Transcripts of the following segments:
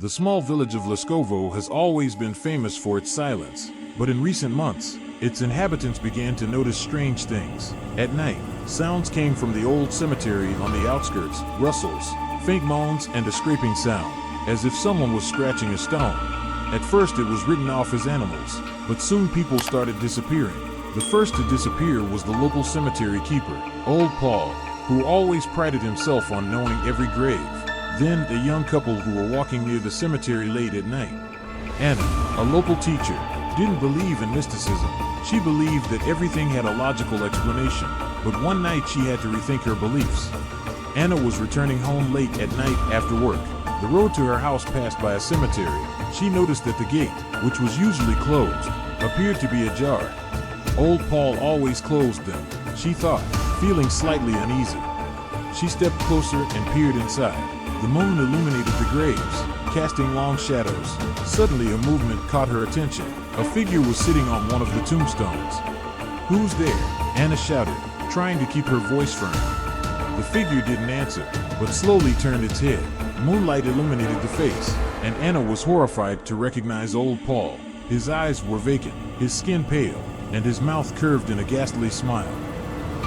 The small village of Leskovo has always been famous for its silence, but in recent months, its inhabitants began to notice strange things. At night, sounds came from the old cemetery on the outskirts, rustles, faint moans, and a scraping sound, as if someone was scratching a stone. At first it was written off as animals, but soon people started disappearing. The first to disappear was the local cemetery keeper, Old Paul, who always prided himself on knowing every grave. Then a young couple who were walking near the cemetery late at night. Anna, a local teacher, didn't believe in mysticism. She believed that everything had a logical explanation, but one night she had to rethink her beliefs. Anna was returning home late at night after work. The road to her house passed by a cemetery. She noticed that the gate, which was usually closed, appeared to be ajar. Old Paul always closed them, she thought, feeling slightly uneasy. She stepped closer and peered inside. The moon illuminated the graves, casting long shadows. Suddenly a movement caught her attention. A figure was sitting on one of the tombstones. "Who's there?" Anna shouted, trying to keep her voice firm. The figure didn't answer, but slowly turned its head. Moonlight illuminated the face, and Anna was horrified to recognize Old Paul. His eyes were vacant, his skin pale, and his mouth curved in a ghastly smile.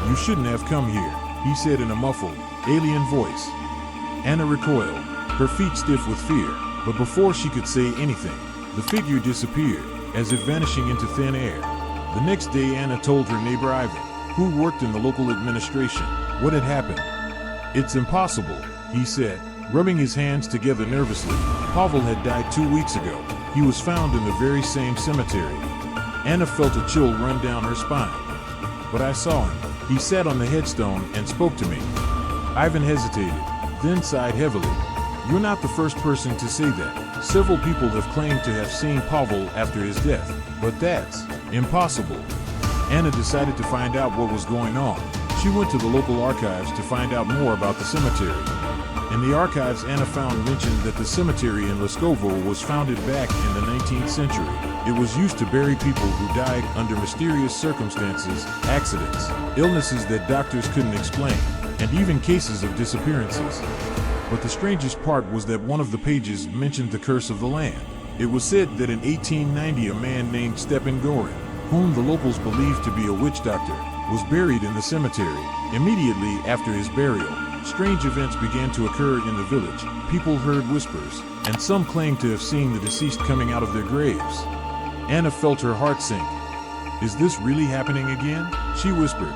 "You shouldn't have come here," he said in a muffled, alien voice. Anna recoiled, her feet stiff with fear, but before she could say anything, the figure disappeared, as if vanishing into thin air. The next day Anna told her neighbor Ivan, who worked in the local administration, what had happened. "It's impossible," he said, rubbing his hands together nervously. "Pavel had died 2 weeks ago. He was found in the very same cemetery." Anna felt a chill run down her spine. "But I saw him. He sat on the headstone and spoke to me." Ivan hesitated, then sighed heavily. "You're not the first person to say that. Several people have claimed to have seen Pavel after his death, but that's impossible." Anna decided to find out what was going on. She went to the local archives to find out more about the cemetery. In the archives, Anna found mention that the cemetery in Leskovo was founded back in the 19th century. It was used to bury people who died under mysterious circumstances, accidents, illnesses that doctors couldn't explain, and even cases of disappearances. But the strangest part was that one of the pages mentioned the curse of the land. It was said that in 1890 a man named Stepan Gorin, whom the locals believed to be a witch doctor, was buried in the cemetery. Immediately after his burial, strange events began to occur in the village. People heard whispers, and some claimed to have seen the deceased coming out of their graves. Anna felt her heart sink. "Is this really happening again?" she whispered.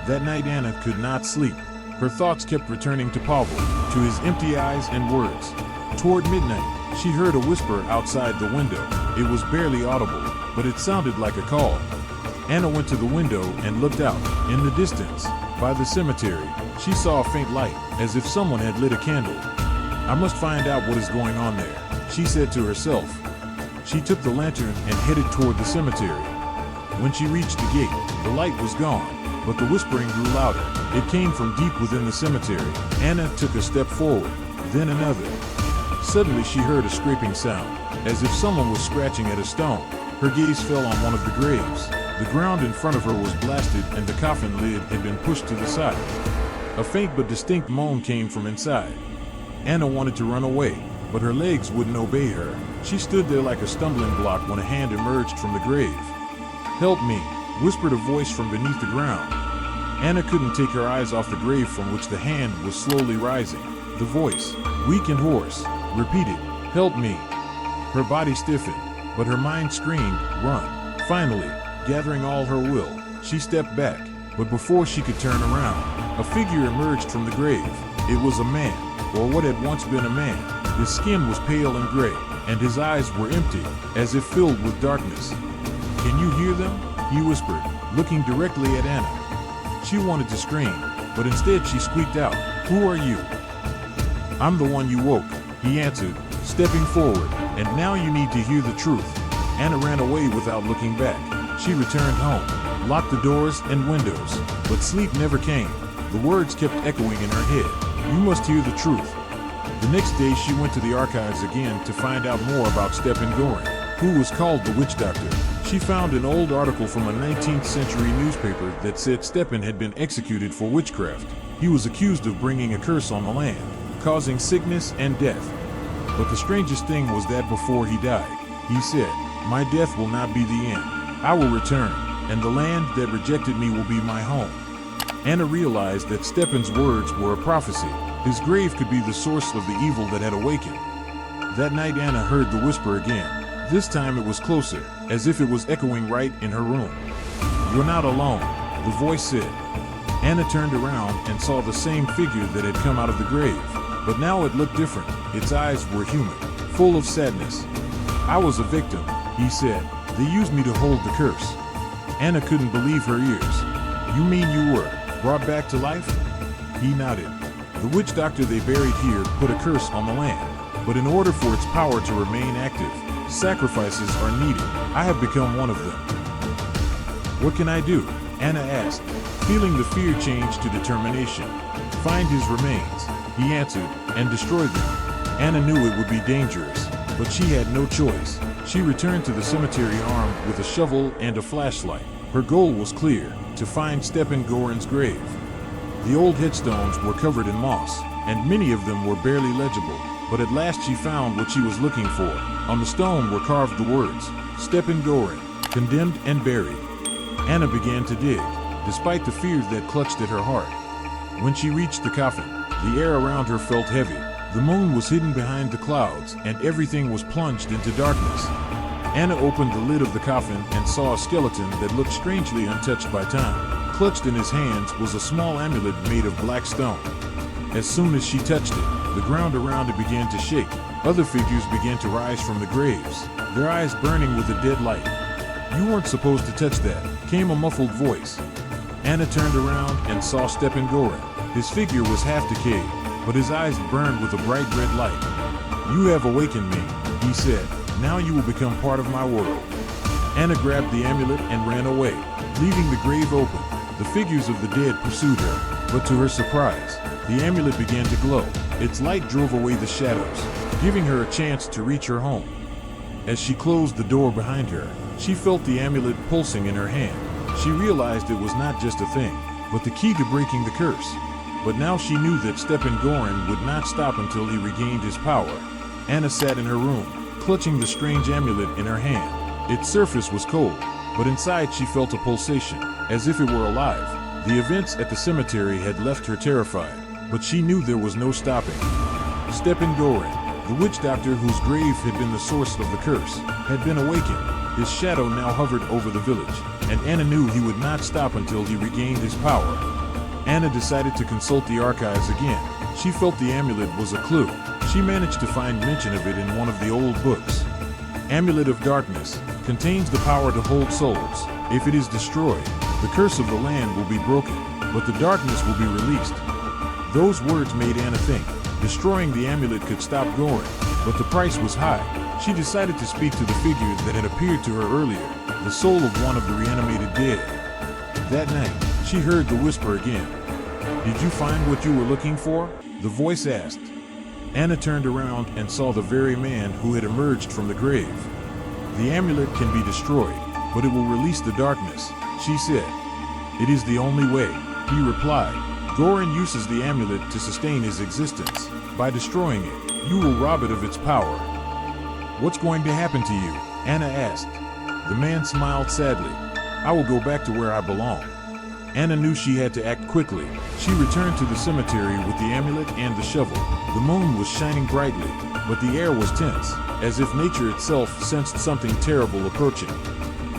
That night Anna could not sleep. Her thoughts kept returning to Pavel, to his empty eyes and words. Toward midnight, she heard a whisper outside the window. It was barely audible, but it sounded like a call. Anna went to the window and looked out. In the distance, by the cemetery, she saw a faint light, as if someone had lit a candle. "I must find out what is going on there," she said to herself. She took the lantern and headed toward the cemetery. When she reached the gate, the light was gone, but the whispering grew louder. It came from deep within the cemetery. Anna took a step forward, then another. Suddenly she heard a scraping sound, as if someone was scratching at a stone. Her gaze fell on one of the graves. The ground in front of her was blasted and the coffin lid had been pushed to the side. A faint but distinct moan came from inside. Anna wanted to run away, but her legs wouldn't obey her. She stood there like a stumbling block when a hand emerged from the grave. "Help me," whispered a voice from beneath the ground. Anna couldn't take her eyes off the grave from which the hand was slowly rising. The voice, weak and hoarse, repeated, "Help me." Her body stiffened, but her mind screamed, "Run." Finally, gathering all her will, she stepped back, but before she could turn around, a figure emerged from the grave. It was a man, or what had once been a man. His skin was pale and gray, and his eyes were empty, as if filled with darkness. "Can you hear them?" he whispered, looking directly at Anna. She wanted to scream, but instead she squeaked out, "Who are you?" "I'm the one you woke," he answered, stepping forward, "and now you need to hear the truth." Anna ran away without looking back. She returned home, locked the doors and windows, but sleep never came. The words kept echoing in her head, "You must hear the truth." The next day she went to the archives again to find out more about Stepan Gorin, who was called the witch doctor. She found an old article from a 19th century newspaper that said Stepan had been executed for witchcraft. He was accused of bringing a curse on the land, causing sickness and death. But the strangest thing was that before he died, he said, "My death will not be the end. I will return, and the land that rejected me will be my home." Anna realized that Stepan's words were a prophecy. His grave could be the source of the evil that had awakened. That night Anna heard the whisper again. This time it was closer, as if it was echoing right in her room. "You're not alone," the voice said. Anna turned around and saw the same figure that had come out of the grave, but now it looked different. Its eyes were human, full of sadness. "I was a victim," he said. "They used me to hold the curse." Anna couldn't believe her ears. "You mean you were brought back to life?" He nodded. "The witch doctor they buried here put a curse on the land, but in order for its power to remain active, sacrifices are needed. I have become one of them." "What can I do?" Anna asked, feeling the fear change to determination. "Find his remains," he answered, "and destroy them." Anna knew it would be dangerous, but she had no choice. She returned to the cemetery armed with a shovel and a flashlight. Her goal was clear: to find Stepan Gorin's grave. The old headstones were covered in moss, and many of them were barely legible, but at last she found what she was looking for. On the stone were carved the words, "Stepan Gorin, condemned and buried." Anna began to dig, despite the fear that clutched at her heart. When she reached the coffin, the air around her felt heavy. The moon was hidden behind the clouds, and everything was plunged into darkness. Anna opened the lid of the coffin and saw a skeleton that looked strangely untouched by time. Clutched in his hands was a small amulet made of black stone. As soon as she touched it, the ground around it began to shake. Other figures began to rise from the graves, their eyes burning with a dead light. "You weren't supposed to touch that," came a muffled voice. Anna turned around and saw Stepan Gorin. His figure was half decayed, but his eyes burned with a bright red light. "You have awakened me," he said. "Now you will become part of my world." Anna grabbed the amulet and ran away, leaving the grave open. The figures of the dead pursued her, but to her surprise, the amulet began to glow. Its light drove away the shadows, giving her a chance to reach her home. As she closed the door behind her, she felt the amulet pulsing in her hand. She realized it was not just a thing, but the key to breaking the curse. But now she knew that Stepan Gorin would not stop until he regained his power. Anna sat in her room, clutching the strange amulet in her hand. Its surface was cold, but inside she felt a pulsation, as if it were alive. The events at the cemetery had left her terrified, but she knew there was no stopping. Stepan Gorin, the witch doctor whose grave had been the source of the curse, had been awakened. His shadow now hovered over the village, and Anna knew he would not stop until he regained his power. Anna decided to consult the archives again. She felt the amulet was a clue. She managed to find mention of it in one of the old books. Amulet of Darkness contains the power to hold souls. If it is destroyed, the curse of the land will be broken, but the darkness will be released. Those words made Anna think. Destroying the amulet could stop Gorin, but the price was high. She decided to speak to the figure that had appeared to her earlier, the soul of one of the reanimated dead. That night, she heard the whisper again. "Did you find what you were looking for?" the voice asked. Anna turned around and saw the very man who had emerged from the grave. "The amulet can be destroyed, but it will release the darkness," she said. "It is the only way," he replied. "Gorin uses the amulet to sustain his existence. By destroying it, you will rob it of its power." "What's going to happen to you?" Anna asked. The man smiled sadly. "I will go back to where I belong." Anna knew she had to act quickly. She returned to the cemetery with the amulet and the shovel. The moon was shining brightly, but the air was tense, as if nature itself sensed something terrible approaching.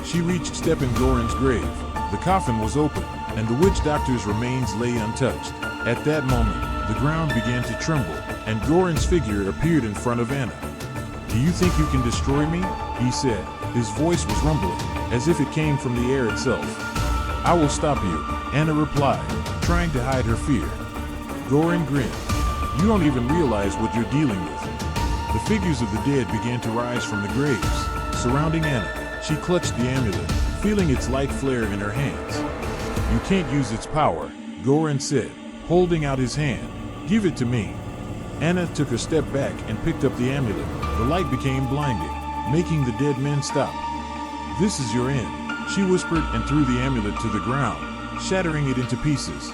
She reached Stepan Gorin's grave. The coffin was open, and the witch doctor's remains lay untouched. At that moment, the ground began to tremble, and Gorin's figure appeared in front of Anna. "Do you think you can destroy me?" he said. His voice was rumbling, as if it came from the air itself. "I will stop you," Anna replied, trying to hide her fear. Gorin grinned. "You don't even realize what you're dealing with." The figures of the dead began to rise from the graves, surrounding Anna. She clutched the amulet, feeling its light flare in her hands. "You can't use its power," Gorin said, holding out his hand. "Give it to me." Anna took a step back and picked up the amulet. The light became blinding, making the dead men stop. "This is your end," she whispered and threw the amulet to the ground, shattering it into pieces.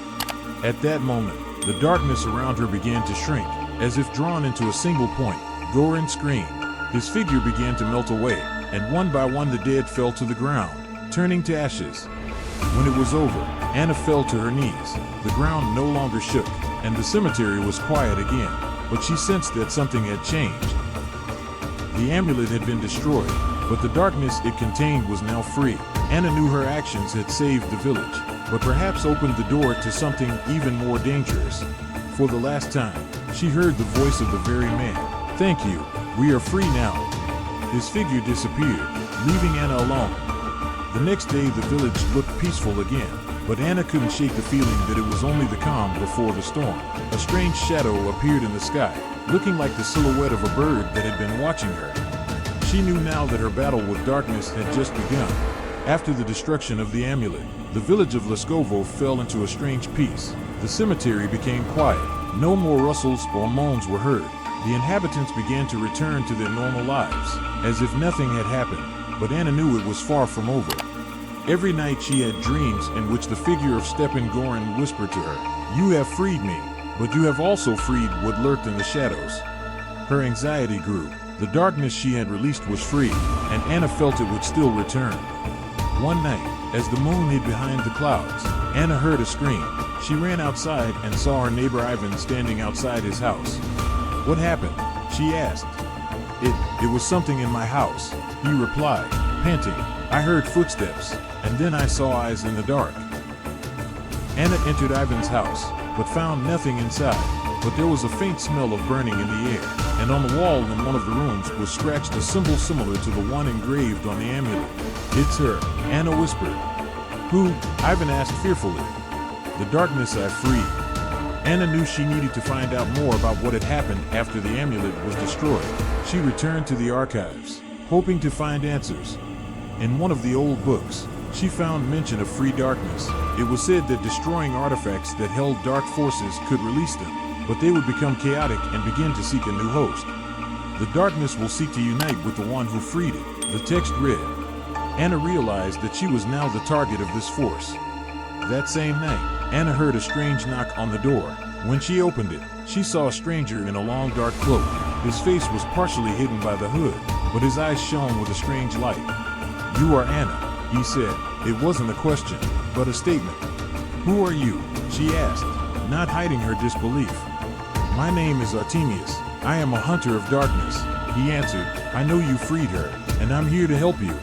At that moment, the darkness around her began to shrink, as if drawn into a single point. Gorin screamed. His figure began to melt away, and one by one the dead fell to the ground, turning to ashes. When it was over, Anna fell to her knees. The ground no longer shook, and the cemetery was quiet again, but she sensed that something had changed. The amulet had been destroyed, but the darkness it contained was now free. Anna knew her actions had saved the village, but perhaps opened the door to something even more dangerous. For the last time, she heard the voice of the very man. "Thank you, we are free now." His figure disappeared, leaving Anna alone. The next day the village looked peaceful again, but Anna couldn't shake the feeling that it was only the calm before the storm. A strange shadow appeared in the sky, looking like the silhouette of a bird that had been watching her. She knew now that her battle with darkness had just begun. After the destruction of the amulet, the village of Leskovo fell into a strange peace. The cemetery became quiet. No more rustles or moans were heard. The inhabitants began to return to their normal lives, as if nothing had happened, but Anna knew it was far from over. Every night she had dreams in which the figure of Stepan Gorin whispered to her, "You have freed me, but you have also freed what lurked in the shadows." Her anxiety grew. The darkness she had released was free, and Anna felt it would still return. One night, as the moon hid behind the clouds, Anna heard a scream. She ran outside and saw her neighbor Ivan standing outside his house. "What happened?" she asked. It was something in my house," he replied, panting. "I heard footsteps, and then I saw eyes in the dark." Anna entered Ivan's house, but found nothing inside. But there was a faint smell of burning in the air, and on the wall in one of the rooms was scratched a symbol similar to the one engraved on the amulet. "It's her," Anna whispered. "Who?" Ivan asked fearfully. "The darkness I freed." Anna knew she needed to find out more about what had happened after the amulet was destroyed. She returned to the archives, hoping to find answers. In one of the old books, she found mention of free darkness. It was said that destroying artifacts that held dark forces could release them, but they would become chaotic and begin to seek a new host. "The darkness will seek to unite with the one who freed it," the text read. Anna realized that she was now the target of this force. That same night, Anna heard a strange knock on the door. When she opened it, she saw a stranger in a long dark cloak. His face was partially hidden by the hood, but his eyes shone with a strange light. "You are Anna," he said. It wasn't a question, but a statement. "Who are you?" she asked, not hiding her disbelief. "My name is Artemius. I am a hunter of darkness," he answered. "I know you freed her, and I'm here to help you."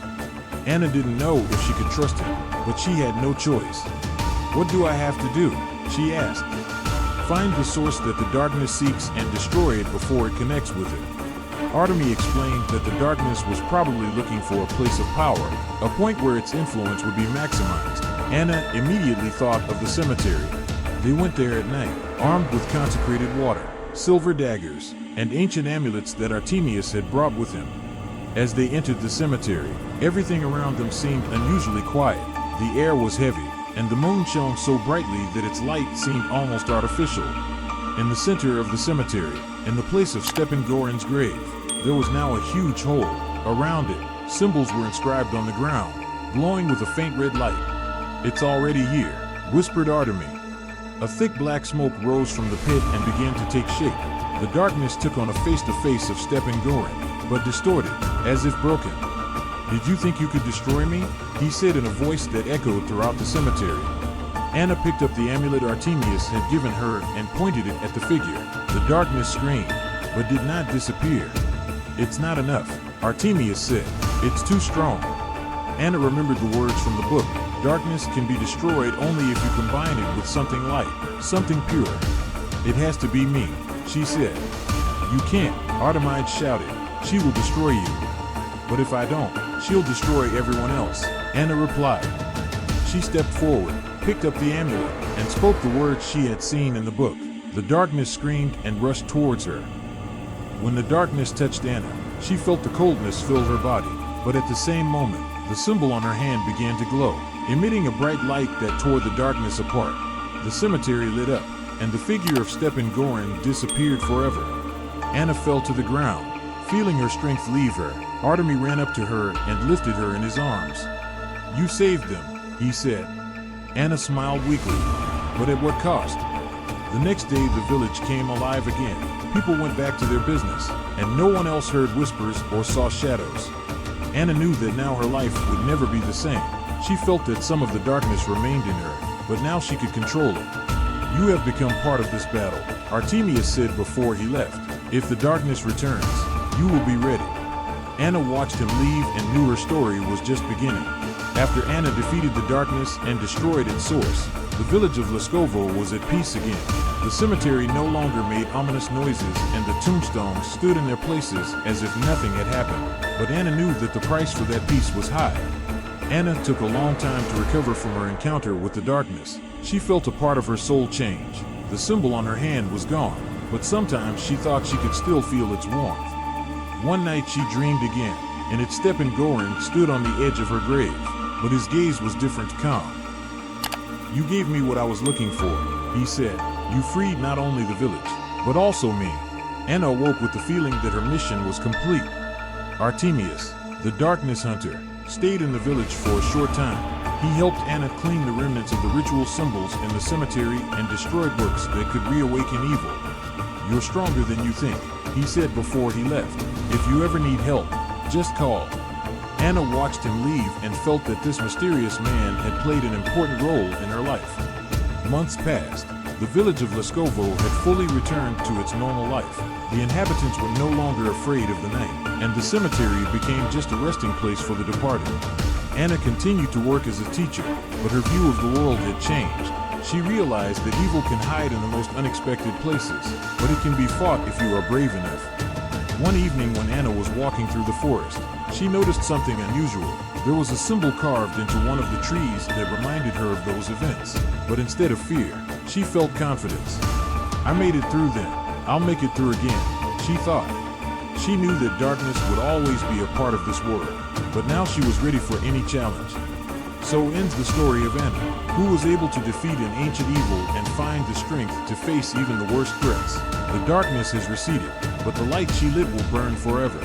Anna didn't know if she could trust him, but she had no choice. "What do I have to do?" she asked. "Find the source that the darkness seeks and destroy it before it connects with it." Artemius explained that the darkness was probably looking for a place of power, a point where its influence would be maximized. Anna immediately thought of the cemetery. They went there at night, armed with consecrated water, silver daggers, and ancient amulets that Artemius had brought with him. As they entered the cemetery, everything around them seemed unusually quiet. The air was heavy, and the moon shone so brightly that its light seemed almost artificial. In the center of the cemetery, in the place of Stepan Gorin's grave, there was now a huge hole. Around it, symbols were inscribed on the ground, glowing with a faint red light. "It's already here," whispered Artemius. A thick black smoke rose from the pit and began to take shape. The darkness took on a face-to-face of Stepan Gorin, but distorted, as if broken. "Did you think you could destroy me?" he said in a voice that echoed throughout the cemetery. Anna picked up the amulet Artemius had given her and pointed it at the figure. The darkness screamed, but did not disappear. "It's not enough," Artemius said. "It's too strong." Anna remembered the words from the book. Darkness can be destroyed only if you combine it with something light, something pure. "It has to be me," she said. "You can't," Artemius shouted. "She will destroy you." "But if I don't, she'll destroy everyone else," Anna replied. She stepped forward, picked up the amulet, and spoke the words she had seen in the book. The darkness screamed and rushed towards her. When the darkness touched Anna, she felt the coldness fill her body, but at the same moment, the symbol on her hand began to glow, emitting a bright light that tore the darkness apart. The cemetery lit up, and the figure of Stepan Gorin disappeared forever. Anna fell to the ground, feeling her strength leave her. Artemius ran up to her and lifted her in his arms. "You saved them," he said. Anna smiled weakly. "But at what cost?" The next day, the village came alive again. People went back to their business, and no one else heard whispers or saw shadows. Anna knew that now her life would never be the same. She felt that some of the darkness remained in her, but now she could control it. "You have become part of this battle," Artemius said before he left. "If the darkness returns, you will be ready." Anna watched him leave and knew her story was just beginning. After Anna defeated the darkness and destroyed its source, the village of Leskovo was at peace again. The cemetery no longer made ominous noises, and the tombstones stood in their places as if nothing had happened. But Anna knew that the price for that peace was high. Anna took a long time to recover from her encounter with the darkness. She felt a part of her soul change. The symbol on her hand was gone, but sometimes she thought she could still feel its warmth. One night she dreamed again, and its Stepan Gorin stood on the edge of her grave, but his gaze was different, calm. "You gave me what I was looking for," he said. "You freed not only the village, but also me." Anna awoke with the feeling that her mission was complete. Artemius, the darkness hunter, stayed in the village for a short time. He helped Anna clean the remnants of the ritual symbols in the cemetery and destroy books that could reawaken evil. "You're stronger than you think," he said before he left. "If you ever need help, just call." Anna watched him leave and felt that this mysterious man had played an important role in her life. Months passed. The village of Leskovo had fully returned to its normal life. The inhabitants were no longer afraid of the night, and the cemetery became just a resting place for the departed. Anna continued to work as a teacher, but her view of the world had changed. She realized that evil can hide in the most unexpected places, but it can be fought if you are brave enough. One evening when Anna was walking through the forest, she noticed something unusual. There was a symbol carved into one of the trees that reminded her of those events. But instead of fear, she felt confidence. "I made it through then. I'll make it through again," she thought. She knew that darkness would always be a part of this world, but now she was ready for any challenge. So ends the story of Anna, who was able to defeat an ancient evil and find the strength to face even the worst threats. The darkness has receded, but the light she lit will burn forever.